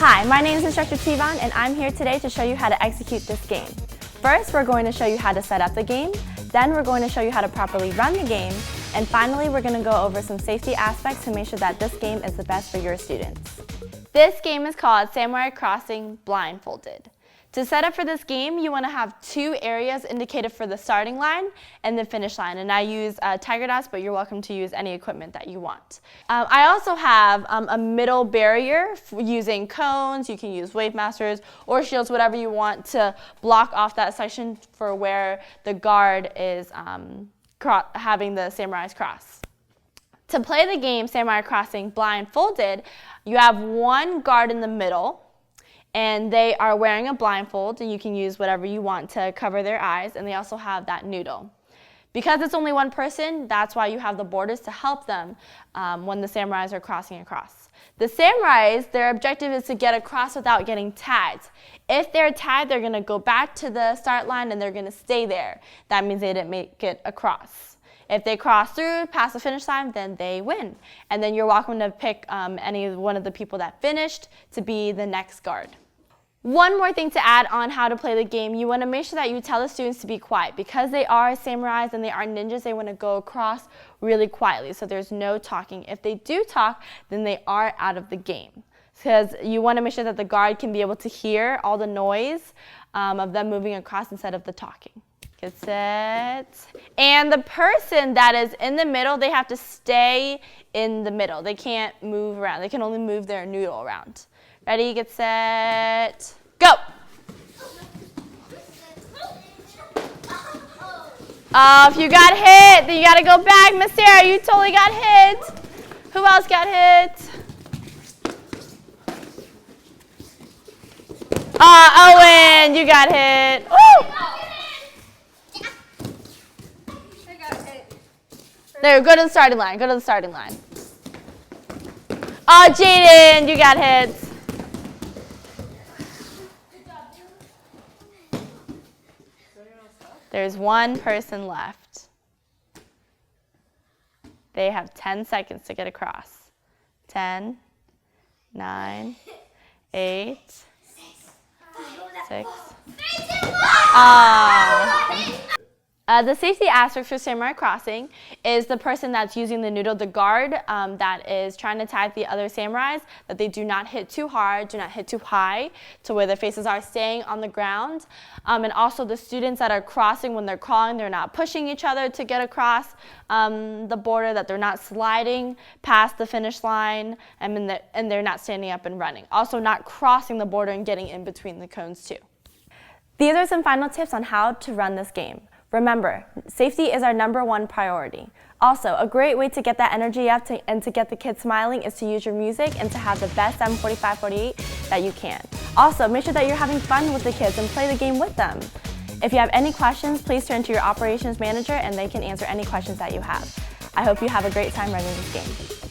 Hi, my name is Instructor Tivon, and I'm here today to show you how to execute this game. First, we're going to show you how to set up the game, then we're going to show you how to properly run the game, and finally we're going to go over some safety aspects to make sure that this game is the best for your students. This game is called Samurai Crossing Blindfolded. To set up for this game, you want to have two areas indicated for the starting line and the finish line. And I use tiger dots, but you're welcome to use any equipment that you want. I also have a middle barrier using cones. You can use wave masters or shields, whatever you want to block off that section for where the guard is having the samurais cross. To play the game Samurai Crossing Blindfolded, you have one guard in the middle, and they are wearing a blindfold, and you can use whatever you want to cover their eyes, and they also have that noodle. Because it's only one person, that's why you have the borders to help them when the samurais are crossing across. The samurais, their objective is to get across without getting tagged. If they're tagged, they're going to go back to the start line and they're going to stay there. That means they didn't make it across. If they cross through, past the finish line, then they win. And then you're welcome to pick any one of the people that finished to be the next guard. One more thing to add on how to play the game, you want to make sure that you tell the students to be quiet. Because they are samurais and they are ninjas, they want to go across really quietly, so there's no talking. If they do talk, then they are out of the game. Because you want to make sure that the guard can be able to hear all the noise of them moving across instead of the talking. Get set. And the person that is in the middle, they have to stay in the middle. They can't move around. They can only move their noodle around. Ready, get set, go! If you got hit, then you gotta go back. Miss Sarah, you totally got hit. Who else got hit? Owen, you got hit. Woo! There, go to the starting line. Go to the starting line. Oh, Jaden, you got hit. There's one person left. They have 10 seconds to get across. 10, 9, 8, 6. The safety aspect for Samurai Crossing is the person that's using the noodle, the guard that is trying to tag the other samurais, that they do not hit too hard, do not hit too high to where their faces are staying on the ground. And also the students that are crossing when they're crawling, they're not pushing each other to get across the border, that they're not sliding past the finish line, and they're not standing up and running. Also not crossing the border and getting in between the cones too. These are some final tips on how to run this game. Remember, safety is our #1 priority. Also, a great way to get that energy up and to get the kids smiling is to use your music and to have the best M4548 that you can. Also, make sure that you're having fun with the kids and play the game with them. If you have any questions, please turn to your operations manager and they can answer any questions that you have. I hope you have a great time running this game.